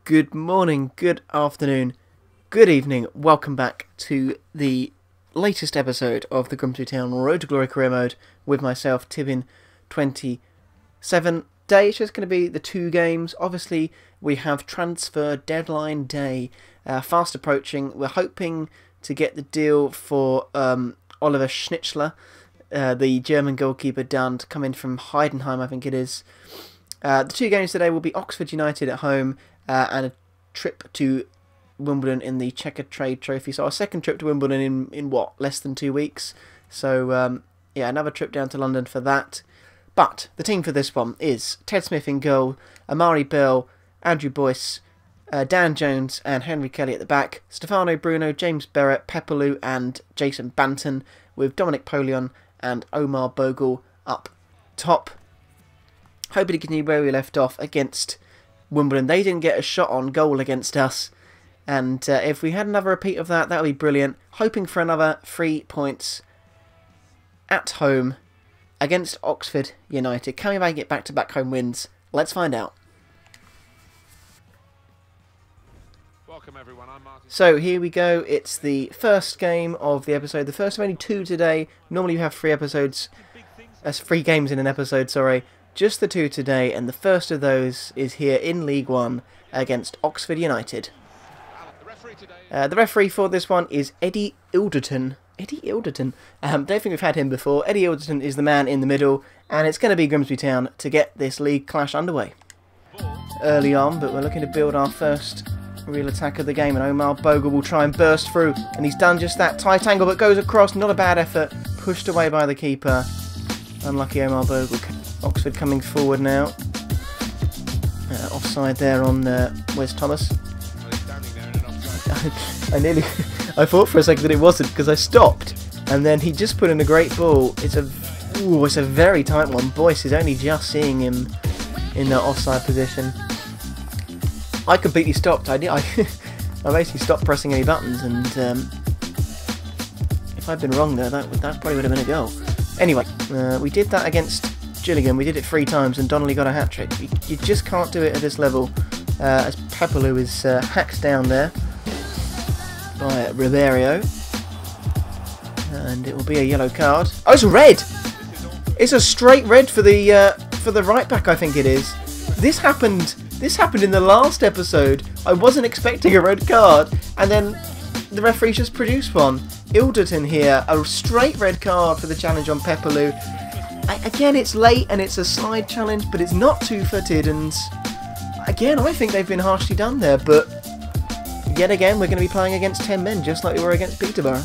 Good morning, good afternoon, good evening. Welcome back to the latest episode of the Grimsby Town Road to Glory career mode with myself, Tibbin27. Today it's just going to be the two games. Obviously, we have transfer deadline day fast approaching. We're hoping to get the deal for Oliver Schnitzler, the German goalkeeper, done to come in from Heidenheim, I think it is. The two games today will be Oxford United at home and a trip to Wimbledon in the Checkatrade Trophy. So our second trip to Wimbledon in what, less than 2 weeks. So yeah, another trip down to London for that. But the team for this one is Ted Smith in goal, Amari Bell, Andrew Boyce, Dan Jones and Henry Kelly at the back, Stefano Bruno, James Barrett, Pepperloo and Jason Banton, with Dominic Polion and Omar Bogle up top. Hoping to continue where we left off against Wimbledon. They didn't get a shot on goal against us, and if we had another repeat of that, that would be brilliant. Hoping for another 3 points at home against Oxford United. Can we make it back-to-back home wins? Let's find out. Welcome everyone, I'm Martin. So here we go. It's the first game of the episode. The first of only two today. Normally you have three episodes. That's 3 games in an episode, sorry. Just the two today, and the first of those is here in League One against Oxford United. The referee for this one is Eddie Ilderton. Eddie Ilderton. Don't think we've had him before. Eddie Ilderton is the man in the middle, and it's going to be Grimsby Town to get this league clash underway. Early on, but we're looking to build our first real attack of the game, and Omar Bogle will try and burst through, and he's done just that. Tight angle, but goes across. Not a bad effort. Pushed away by the keeper. Unlucky Omar Bogle. Oxford coming forward now. Offside there on where's Thomas? I thought for a second that it wasn't because I stopped, and then he just put in a great ball. It's a very tight one. Boyce is only just seeing him in the offside position. I completely stopped. I basically stopped pressing any buttons, and if I'd been wrong there, that probably would have been a goal. Anyway, we did that against Gillingham. We did it 3 times and Donnelly got a hat-trick. You just can't do it at this level, as Pepperloo is hacked down there by Ribeiro, and it will be a yellow card. Oh, it's red! It's a straight red for the right back, I think it is. This happened in the last episode. I wasn't expecting a red card, and then the referee just produced one. Ilderton here, a straight red card for the challenge on Pepperloo. Again, it's late and it's a slide challenge, but it's not two-footed, and again, I think they've been harshly done there, but yet again, we're going to be playing against 10 men, just like we were against Peterborough.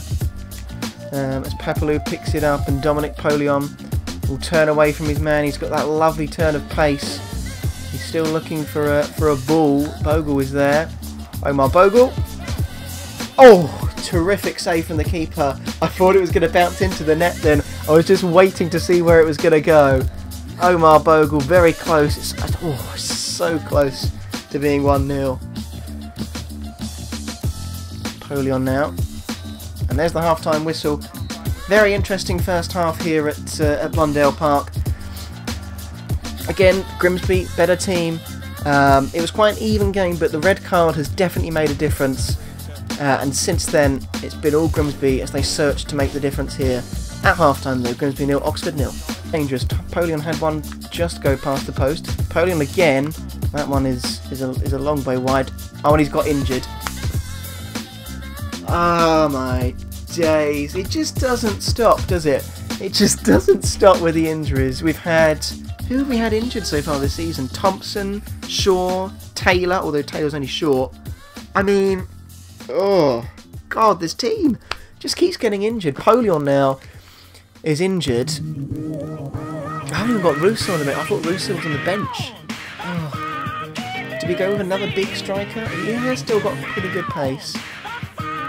As Pepperloo picks it up, and Dominic Polion will turn away from his man. He's got that lovely turn of pace. He's still looking for a ball. Bogle is there. Omar Bogle. Oh! Terrific save from the keeper. I thought it was going to bounce into the net then. I was just waiting to see where it was going to go. Omar Bogle, very close. It's so close to being 1-0. Polion now. And there's the half-time whistle. Very interesting first half here at Blundell Park. Again, Grimsby, better team. It was quite an even game, but the red card has definitely made a difference. And since then, it's been all Grimsby as they search to make the difference here. At half-time though, Grimsby 0, Oxford 0. Dangerous. Polion had one just go past the post. Polion again. That one is a long way wide. Oh, and he's got injured. Oh my days. It just doesn't stop, does it? It just doesn't stop with the injuries. We've had... Who have we had injured so far this season? Thompson, Shaw, Taylor, although Taylor's only short. I mean... Oh, God, this team just keeps getting injured. Polion now is injured. I haven't even got Russo on the bench. I thought Russo was on the bench. Oh. Do we go with another big striker? He has still got pretty good pace.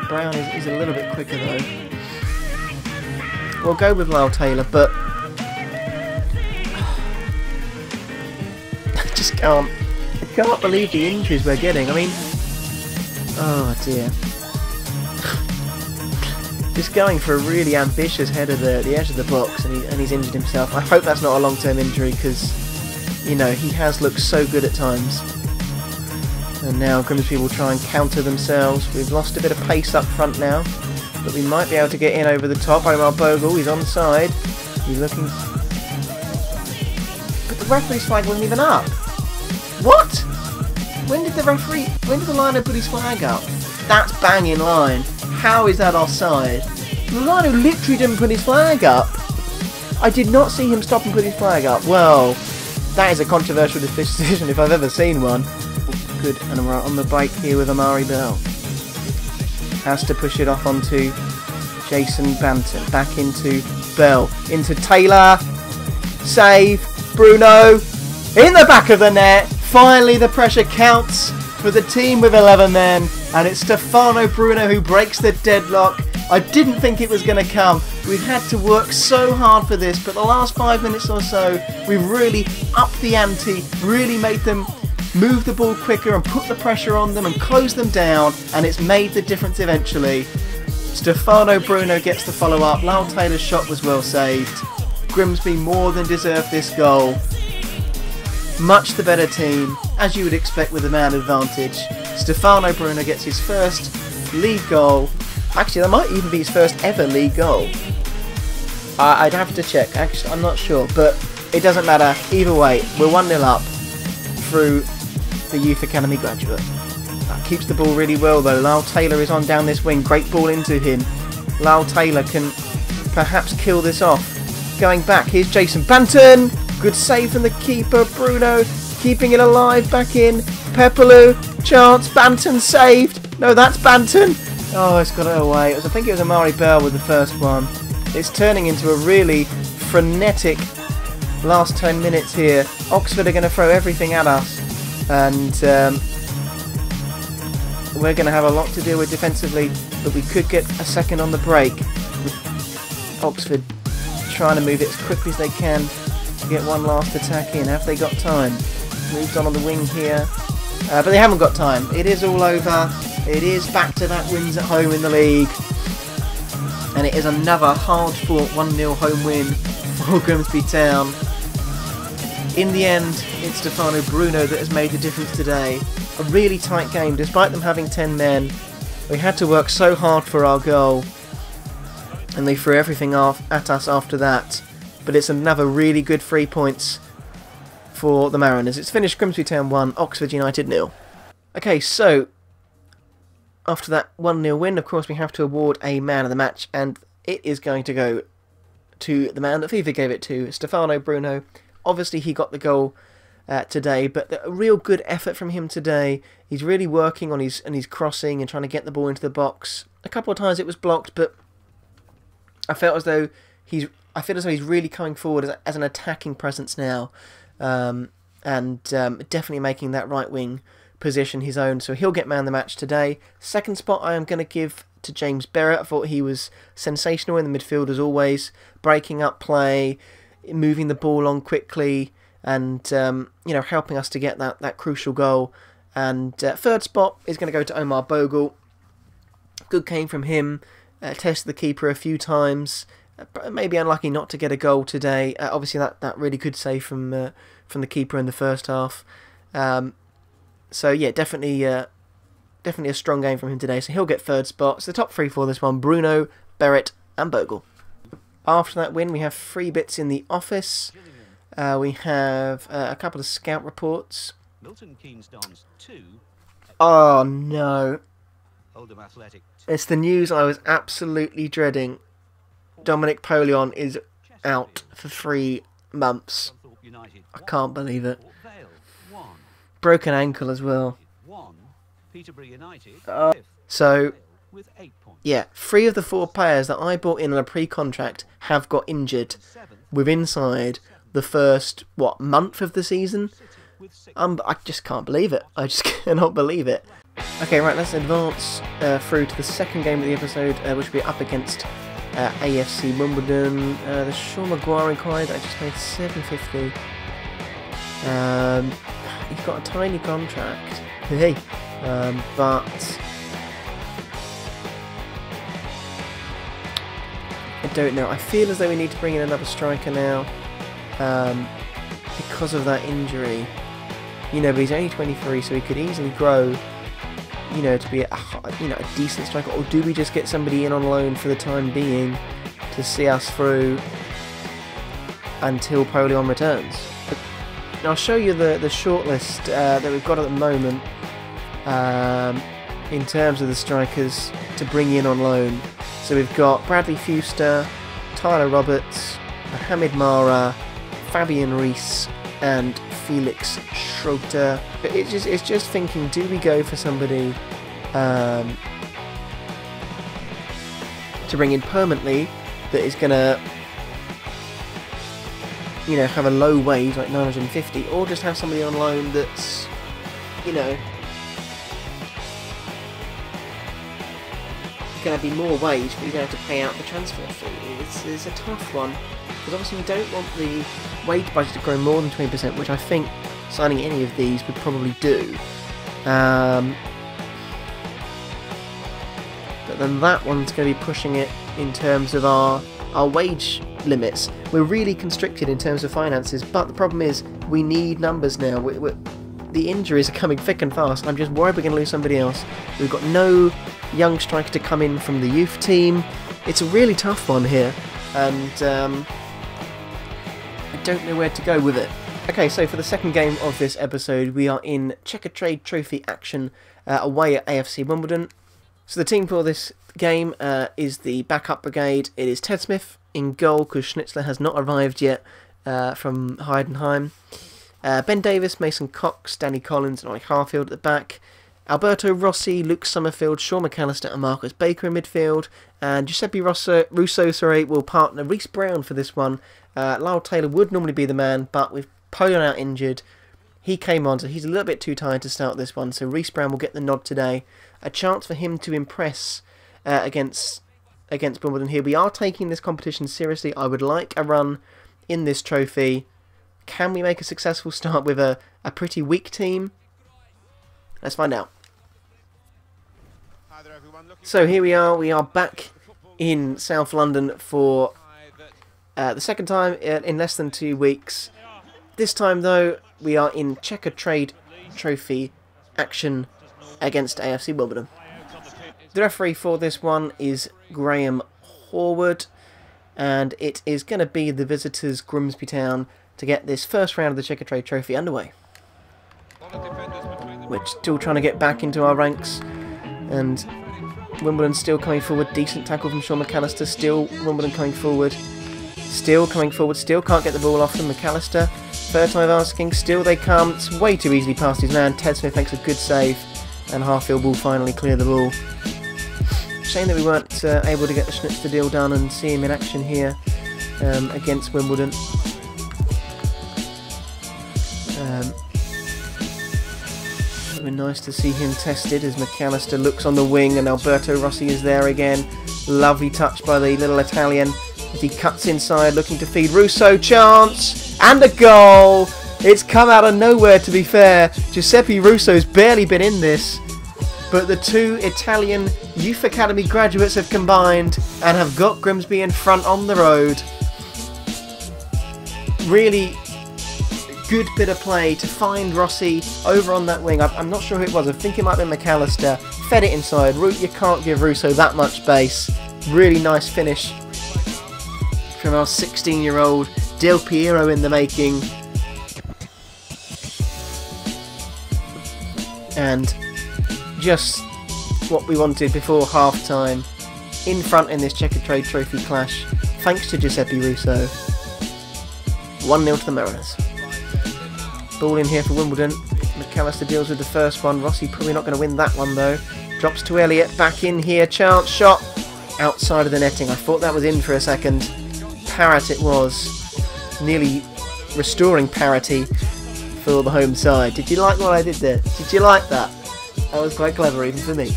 Brown is a little bit quicker, though. We'll go with Lyle Taylor, but... I just can't... I can't believe the injuries we're getting. I mean... Oh dear. Just going for a really ambitious header there at the edge of the box, and he's injured himself. I hope that's not a long-term injury, because, you know, he has looked so good at times. And now Grimsby will try and counter themselves. We've lost a bit of pace up front now, but we might be able to get in over the top. Omar Bogle, he's onside. He's looking... But the referee's flag wasn't even up. What? When did the liner put his flag up? That's bang in line. How is that offside? The liner literally didn't put his flag up. I did not see him stop and put his flag up. Well, that is a controversial decision if I've ever seen one. Good, and we're on the break here with Amari Bell. Has to push it off onto Jason Banton. Back into Bell. Into Taylor. Save. Bruno. In the back of the net. Finally the pressure counts for the team with 11 men. And it's Stefano Bruno who breaks the deadlock. I didn't think it was going to come. We've had to work so hard for this, but the last 5 minutes or so, we've really upped the ante, really made them move the ball quicker and put the pressure on them and close them down, and it's made the difference eventually. Stefano Bruno gets the follow-up. Lyle Taylor's shot was well saved. Grimsby more than deserved this goal. Much the better team, as you would expect with the man advantage. Stefano Bruno gets his first league goal. Actually, that might even be his first ever league goal. I'd have to check. Actually, I'm not sure, but it doesn't matter. Either way, we're 1-0 up through the Youth Academy graduate. Keeps the ball really well though. Lyle Taylor is on down this wing. Great ball into him. Lyle Taylor can perhaps kill this off. Going back, here's Jason Banton. Good save from the keeper. Bruno keeping it alive. Back in. Pepperloo. Chance. Banton saved. No, that's Banton. Oh, it's got it away. I think it was Amari Bell with the first one. It's turning into a really frenetic last 10 minutes here. Oxford are going to throw everything at us. And we're going to have a lot to deal with defensively. But we could get a second on the break. Oxford trying to move it as quickly as they can to get one last attack in. Have they got time? Moved on the wing here. But they haven't got time. It is all over. It is back to that wins at home in the league. And it is another hard-fought 1-0 home win for Grimsby Town. In the end, it's Stefano Bruno that has made the difference today. A really tight game, despite them having 10 men. We had to work so hard for our goal. And they threw everything off at us after that. But it's another really good 3 points for the Mariners. It's finished Grimsby Town 1, Oxford United 0. Okay, so after that 1-0 win, of course, we have to award a man of the match, and it is going to go to the man that FIFA gave it to, Stefano Bruno. Obviously, he got the goal today, but a real good effort from him today. He's really working on his crossing and trying to get the ball into the box. A couple of times it was blocked, but I felt as though he's really coming forward as an attacking presence now, and definitely making that right wing position his own, so he'll get man of the match today. Second spot I am going to give to James Barrett. I thought he was sensational in the midfield as always, breaking up play, moving the ball on quickly, and helping us to get that crucial goal. And third spot is going to go to Omar Bogle. Good game from him. Tested the keeper a few times. Maybe unlucky not to get a goal today. Obviously that really good save from the keeper in the first half. So yeah, definitely a strong game from him today. So he'll get third spot. So the top three for this one: Bruno, Barrett, and Bogle. After that win, we have 3 bits in the office. We have a couple of scout reports. Oh no! It's the news I was absolutely dreading. Dominic Polion is out for 3 months. I can't believe it. Broken ankle as well. So, yeah, 3 of the 4 players that I bought in on a pre-contract have got injured within inside the first, month of the season? I just can't believe it. I just cannot believe it. Okay, right, let's advance through to the second game of the episode, which will be up against AFC Wimbledon. The Sean Maguire inquiry that I just made $750. He's got a tiny contract, hey, but I don't know. I feel as though we need to bring in another striker now because of that injury. you know, but he's only 23, so he could easily grow, you know, to be a decent striker. Or do we just get somebody in on loan for the time being to see us through until Polion returns? And I'll show you the shortlist that we've got at the moment in terms of the strikers to bring in on loan. So we've got Bradley Fuster, Tyler Roberts, Mohamed Mara, Fabian Rees, and Felix Schroeter. It's just thinking, do we go for somebody to bring in permanently that is going to, you know, have a low wage like 950, or just have somebody on loan that's, you know, going to be more wage, but you're going to have to pay out the transfer fee. It's a tough one, because obviously we don't want the wage budget to grow more than 20%, which I think signing any of these would probably do. But then that one's going to be pushing it in terms of our wage limits. We're really constricted in terms of finances, but the problem is we need numbers now. The injuries are coming thick and fast. I'm just worried we're going to lose somebody else. We've got no young striker to come in from the youth team. It's a really tough one here, and I don't know where to go with it. Okay, so for the second game of this episode, we are in Checkatrade Trophy action away at AFC Wimbledon. So the team for this game is the backup brigade. It is Ted Smith in goal, because Schnitzler has not arrived yet from Heidenheim. Ben Davis, Mason Cox, Danny Collins and Ollie Harfield at the back. Alberto Rossi, Luke Summerfield, Sean McAllister and Marcus Baker in midfield. And Giuseppe Russo will partner Reece Brown for this one. Lyle Taylor would normally be the man, but with Polion out injured, he came on, so he's a little bit too tired to start this one. So Reece Brown will get the nod today. A chance for him to impress against Wimbledon here. We are taking this competition seriously. I would like a run in this trophy. Can we make a successful start with a pretty weak team? Let's find out. So here we are back in South London for the second time in less than 2 weeks. This time though, we are in Checkatrade Trophy action against AFC Wimbledon. The referee for this one is Graham Horwood, and it is going to be the visitors Grimsby Town to get this first round of the Checkatrade Trophy underway. We're still trying to get back into our ranks, and Wimbledon still coming forward. Decent tackle from Sean McAllister. Still Wimbledon coming forward. Still coming forward. Still can't get the ball off them. McAllister, third time asking. Still they come. It's way too easily past his man. Ted Smith makes a good save, and Harfield will finally clear the ball. Shame that we weren't able to get the Schnitzler deal done and see him in action here against Wimbledon. It would be nice to see him tested as McAllister looks on the wing and Alberto Rossi is there again. Lovely touch by the little Italian as he cuts inside looking to feed Russo. Chance and a goal. It's come out of nowhere, to be fair. Giuseppe Russo's barely been in this, but the two Italian Youth Academy graduates have combined and have got Grimsby in front on the road. Really good bit of play to find Rossi over on that wing. I'm not sure who it was. I think it might have been McAllister. Fed it inside. You can't give Russo that much space. Really nice finish from our 16-year-old Del Piero in the making. And just what we wanted before half-time. In front in this Checkatrade Trophy clash. Thanks to Giuseppe Russo. 1-0 to the Mariners. Ball in here for Wimbledon. McAllister deals with the first one. Rossi probably not going to win that one though. Drops to Elliott. Back in here. Chance shot. Outside of the netting. I thought that was in for a second. Parrot it was. Nearly restoring parity for the home side. Did you like what I did there? Did you like that? That was quite clever even for me.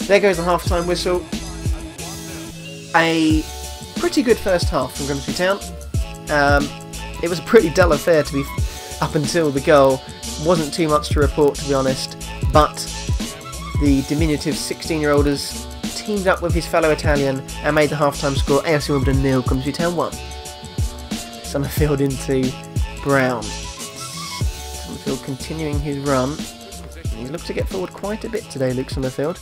There goes the half-time whistle. A pretty good first half from Grimsby Town. It was a pretty dull affair to be up until the goal. Wasn't too much to report, to be honest, but the diminutive 16-year-old has teamed up with his fellow Italian and made the half-time score AFC Wimbledon 0, Grimsby Town 1. Summerfield into Brown. Summerfield continuing his run. He looks to get forward quite a bit today, Luke Summerfield,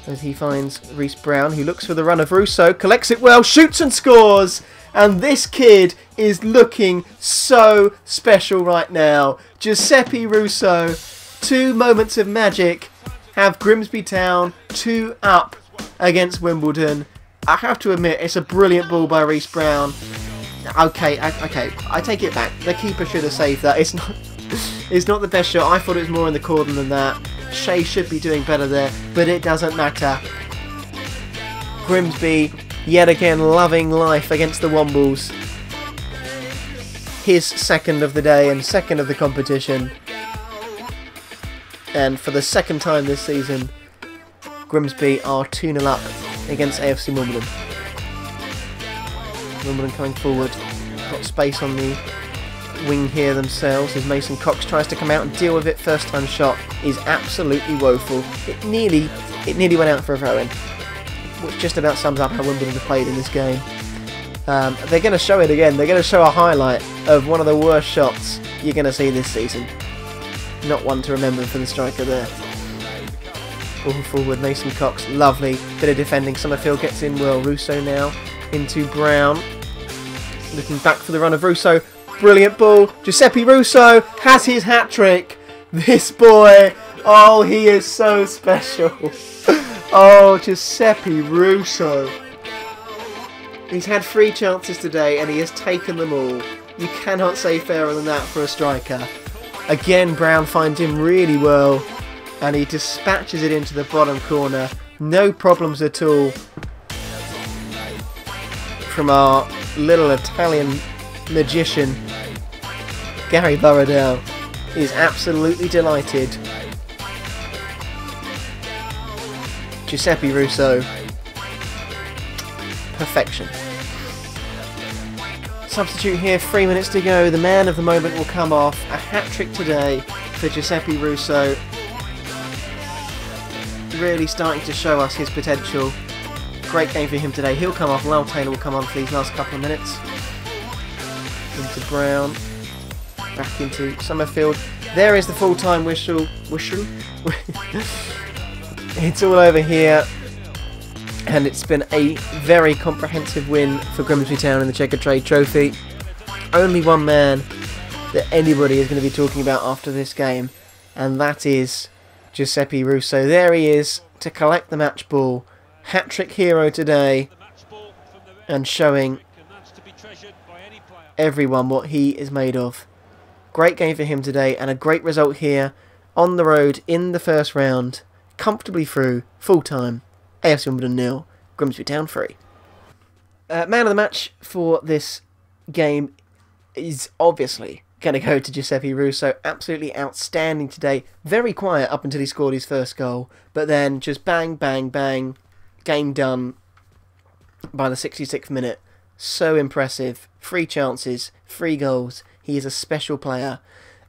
as he finds Reece Brown, who looks for the run of Russo, collects it well, shoots and scores! And this kid is looking so special right now. Giuseppe Russo, 2 moments of magic, have Grimsby Town 2 up against Wimbledon. I have to admit, it's a brilliant ball by Reece Brown. Okay, I take it back. The keeper should have saved that. It's not the best shot. I thought it was more in the corner than that. Shea should be doing better there, but it doesn't matter. Grimsby, yet again, loving life against the Wombles. His second of the day and second of the competition. And for the second time this season, Grimsby are 2-0 up against AFC Wimbledon. Wimbledon coming forward. Got space on the wing here themselves as Mason Cox tries to come out and deal with it. First time shot is absolutely woeful. It nearly went out for a throw-in, which just about sums up how Wimbledon have played in this game. They're going to show it again. They're going to show a highlight of one of the worst shots you're going to see this season. Not one to remember for the striker there. Ball forward, Mason Cox, lovely bit of defending. Summerfield gets in well. Russo now into Brown. Looking back for the run of Russo. Brilliant ball. Giuseppe Russo has his hat-trick. This boy, oh, he is so special. Oh, Giuseppe Russo. He's had 3 chances today and he has taken them all. You cannot say fairer than that for a striker. Again, Brown finds him really well and he dispatches it into the bottom corner. No problems at all from our little Italian magician. Gary Burradell is absolutely delighted. Giuseppe Russo, perfection. Substitute here, 3 minutes to go. The man of the moment will come off. A hat-trick today for Giuseppe Russo. Really starting to show us his potential. Great game for him today. He'll come off. Lyle Taylor will come on for these last couple of minutes. Into Brown. Back into Summerfield. There is the full-time whistle. It's all over here. And it's been a very comprehensive win for Grimsby Town in the Checkatrade Trophy. Only one man that anybody is going to be talking about after this game, and that is Giuseppe Russo. There he is to collect the match ball. Hat-trick hero today, and showing everyone what he is made of. Great game for him today, and a great result here on the road in the first round. Comfortably through, full-time. AFC Wimbledon 0, Grimsby Town 3. Man of the match for this game is obviously going to go to Giuseppe Russo. Absolutely outstanding today. Very quiet up until he scored his first goal. But then just bang, bang, bang. Game done by the 66th minute. So impressive. 3 chances, 3 goals. He is a special player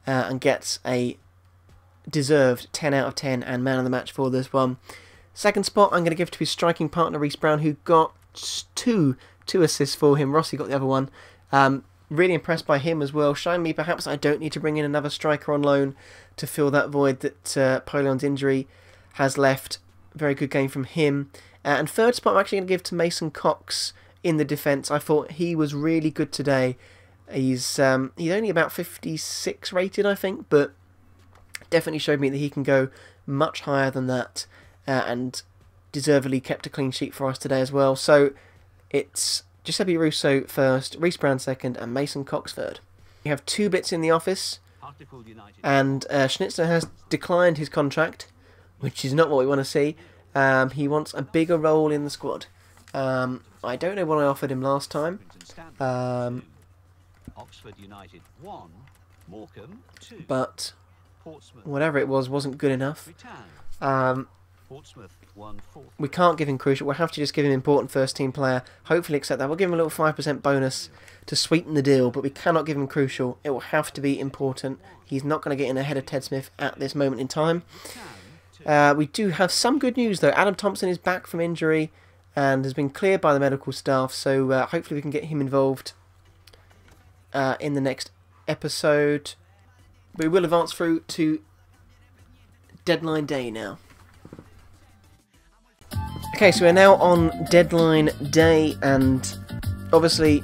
and gets a deserved 10 out of 10 and man of the match for this one. Second spot I'm going to give to his striking partner Reece Brown, who got two assists for him. Rossi got the other one. Really impressed by him as well. Showing me perhaps I don't need to bring in another striker on loan to fill that void that Polion's injury has left. Very good game from him. And third spot I'm actually going to give to Mason Cox in the defence. I thought he was really good today. He's only about 56 rated, I think, but definitely showed me that he can go much higher than that. And deservedly kept a clean sheet for us today as well. So it's Giuseppe Russo first, Reece Brown second, and Mason Cox third. We have 2 bits in the office, and Schnitzler has declined his contract, which is not what we want to see. He wants a bigger role in the squad. I don't know what I offered him last time. But whatever it was wasn't good enough. We can't give him crucial. We'll have to just give him important first team player. Hopefully accept that. We'll give him a little 5% bonus to sweeten the deal, but we cannot give him crucial. It will have to be important. He's not going to get in ahead of Ted Smith at this moment in time. We do have some good news though. Adam Thompson is back from injury and has been cleared by the medical staff, so hopefully we can get him involved in the next episode. We will advance through to deadline day now. Okay, so we're now on deadline day, and obviously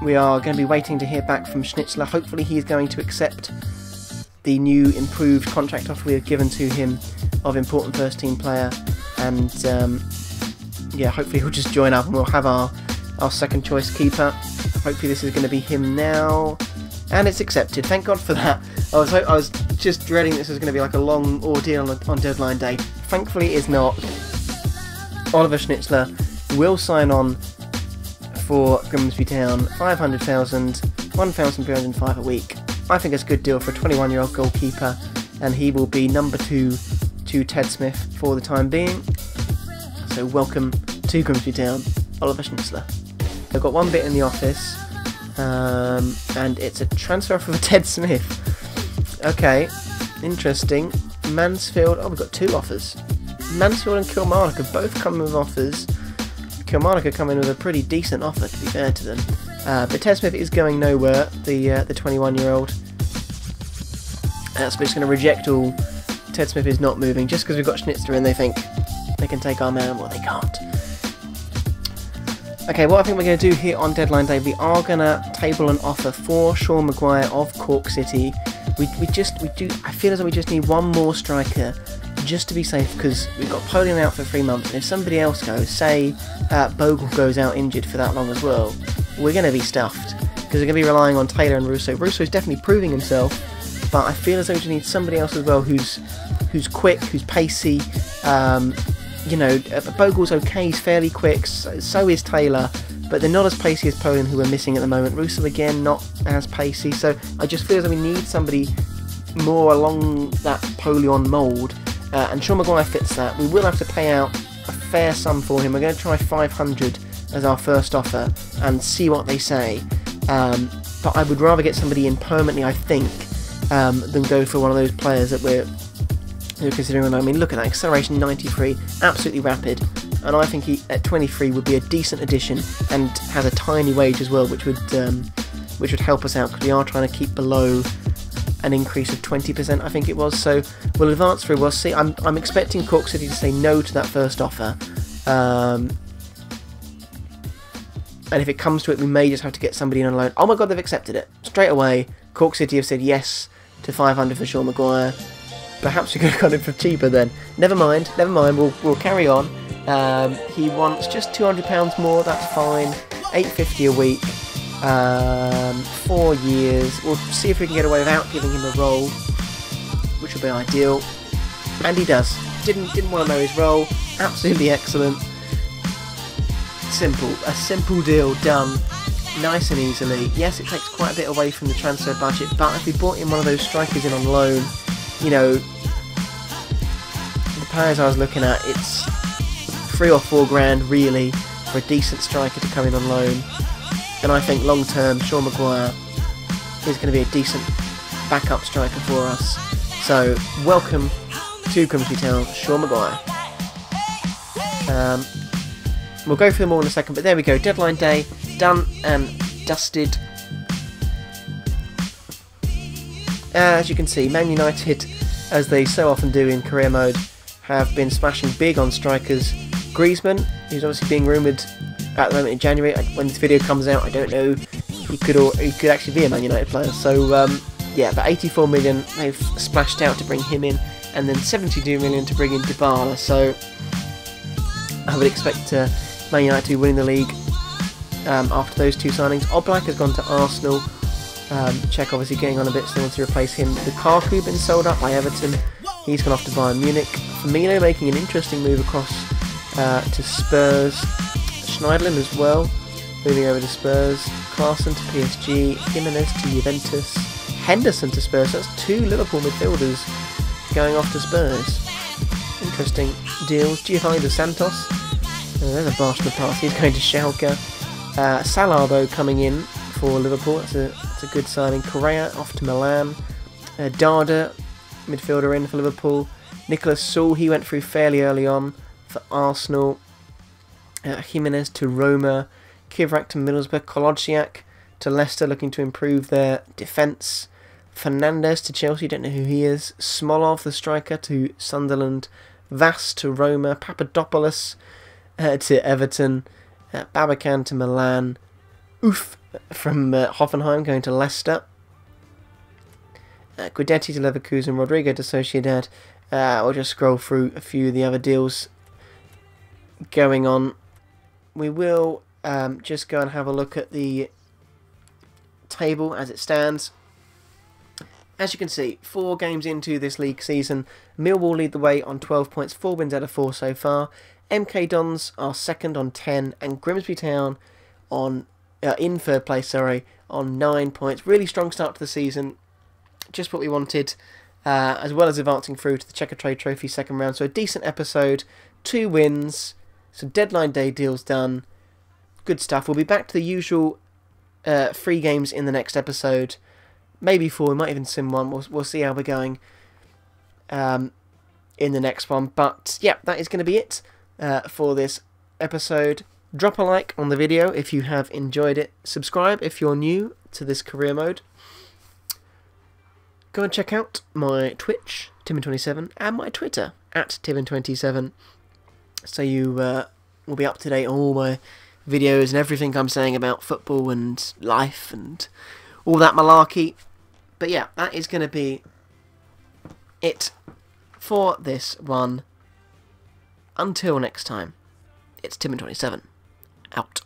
we are going to be waiting to hear back from Schnitzler. Hopefully he is going to accept the new improved contract offer we have given to him of important first team player, and yeah, hopefully he'll just join up and we'll have our second choice keeper. Hopefully this is going to be him now, and it's accepted. Thank God for that. I was just dreading this was going to be like a long ordeal on deadline day. Thankfully it is not. Oliver Schnitzler will sign on for Grimsby Town, 500,000, 1,305 a week. I think it's a good deal for a 21-year-old goalkeeper, and he will be number 2 to Ted Smith for the time being. So welcome to Grimsby Town, Oliver Schnitzler. I've got one bit in the office, and it's a transfer offer for Ted Smith. Okay, interesting. Mansfield, oh, we've got 2 offers. Mansfield and Kilmarnock have both come with offers. Kilmarnock are coming with a pretty decent offer, to be fair to them. But Ted Smith is going nowhere, the 21-year-old. So we're just going to reject all. Ted Smith is not moving, just because we've got Schnitzler and they think they can take our man. Well, they can't. Okay, what I think we're going to do here on deadline day, we are going to table an offer for Sean Maguire of Cork City. I feel as though we just need one more striker, just to be safe, because we've got Polian out for 3 months, and if somebody else goes, say Bogle goes out injured for that long as well, we're going to be stuffed, because we're going to be relying on Taylor and Russo. Russo is definitely proving himself, but I feel as though we just need somebody else as well who's quick, who's pacey. You know, Bogle's okay, he's fairly quick, so is Taylor, but they're not as pacey as Polian, who we're missing at the moment. Russo again, not as pacey, so I just feel as though we need somebody more along that Polian mould. And Sean Maguire fits that. We will have to pay out a fair sum for him. We're going to try 500 as our first offer and see what they say. But I would rather get somebody in permanently, I think, than go for one of those players that we're considering. I mean, look at that acceleration, 93, absolutely rapid. And I think he at 23 would be a decent addition and has a tiny wage as well, which would help us out, because we are trying to keep below an increase of 20%, I think it was. So we'll advance through. We'll see. I'm expecting Cork City to say no to that first offer, and if it comes to it, we may just have to get somebody in on loan. Oh my God, they've accepted it straight away. Cork City have said yes to 500 for Sean Maguire. Perhaps we could have got him for cheaper then. Never mind. We'll carry on. He wants just £200 more. That's fine. £850 a week. 4 years. We'll see if we can get away without giving him a role, which will be ideal. And he does. Didn't want to know his role. Absolutely excellent. Simple. A simple deal done. Nice and easily. Yes, it takes quite a bit away from the transfer budget, but if we brought in one of those strikers in on loan, you know, the players I was looking at, it's 3 or 4 grand really for a decent striker to come in on loan. And I think long term, Sean Maguire is going to be a decent backup striker for us. So welcome to Grimsby Town, Sean Maguire. We'll go through them all in a second, but there we go. Deadline day done and dusted. As you can see, Man United, as they so often do in career mode, have been smashing big on strikers. Griezmann, who's obviously being rumoured at the moment in January. When this video comes out, I don't know. He could actually be a Man United player. So yeah, but 84 million they've splashed out to bring him in, and then 72 million to bring in Dybala. So I would expect Man United to be winning the league after those 2 signings. Oblak has gone to Arsenal. Czech obviously getting on a bit, so they want to replace him. Lukaku been sold up by Everton. He's gone off to Bayern Munich. Firmino making an interesting move across to Spurs. Schneiderlin as well, moving over to Spurs. Klaassen to PSG. Jimenez to Juventus. Henderson to Spurs. That's 2 Liverpool midfielders going off to Spurs. Interesting deals. Giovanni Dos Santos. There's a Barcelona pass. He's going to Schalke. Salah though coming in for Liverpool. That's a good signing. Correa off to Milan. Dada, midfielder, in for Liverpool. Nicolas Saul, he went through fairly early on for Arsenal. Jimenez to Roma. Kivrak to Middlesbrough. Kolodsiak to Leicester, looking to improve their defence. Fernandes to Chelsea, don't know who he is. Smolov, the striker, to Sunderland. Vass to Roma. Papadopoulos to Everton. Babacan to Milan. Oof from Hoffenheim going to Leicester. Guidetti to Leverkusen. Rodrigo to Sociedad. We'll just scroll through a few of the other deals going on. We will just go and have a look at the table as it stands. As you can see, 4 games into this league season, Millwall lead the way on 12 points, 4 wins out of 4 so far. MK Dons are second on 10, and Grimsby Town on in third place, on 9 points. Really strong start to the season, just what we wanted, as well as advancing through to the Checkatrade Trophy second round. So a decent episode, 2 wins, some deadline day deals done, good stuff. We'll be back to the usual 3 games in the next episode. Maybe 4, we might even sim 1. We'll see how we're going in the next one. But yeah, that is going to be it for this episode. Drop a like on the video if you have enjoyed it. Subscribe if you're new to this career mode. Go and check out my Twitch, Tibbin27, and my Twitter, @Tibbin27. So you will be up to date on all my videos and everything I'm saying about football and life and all that malarkey. But yeah, that is going to be it for this one. Until next time, it's Tibbin27, out.